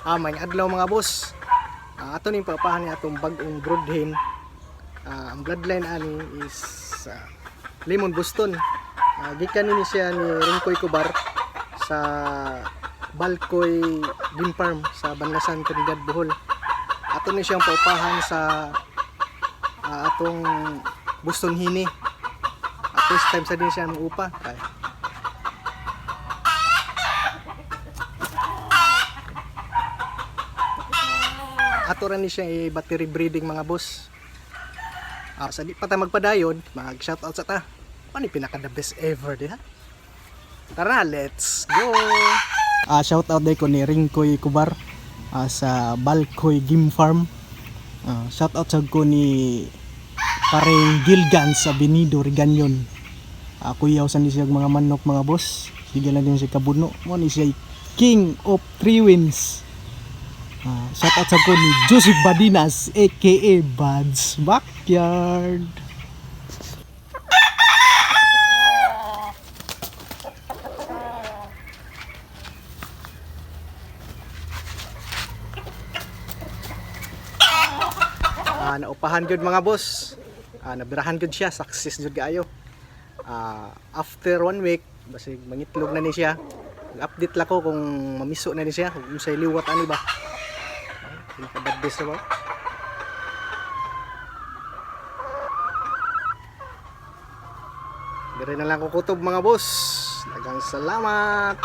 May adlaw mga boss. Ato ning papahan ni atong bag-ong broodhen. Ang bloodline ani is Lemon Boston. Gikan ni siya ni Ringkoy Kubar sa Balkoy Game Farm sa Banlasan, Trinidad, Bohol. Ato ni siyang paupahan sa atong Boston Hini. First time sa din siya mag-upa. Ato rin ni siya battery breeding mga boss. Sa di pa tayo magpadayon, mag-shoutout sa ta. Ano yung pinaka the best ever di ha? Tara, let's go! Shoutout din ko ni Ringkoy Kubar sa Balkoy Game Farm. Shoutout sa ko ni Pareng Gilgan sa Benido, Riganyon. Kuyaw sa ni siya mga manok mga boss. Sige lang din siya kabuno. Mo ni siya King of Three Wins. Shoutout sa ko ni Joseph Badinas aka Bad's Backyard. Naupahan good mga boss. Nabirahan good siya, success jud kaayo. After 1 week basig mangitlog na ni siya. Update la ko kung mamiso na ni siya, kung say liwat ani ba. Pinaka-best na ba? Dire na lang ko kutob mga boss. Daghang salamat.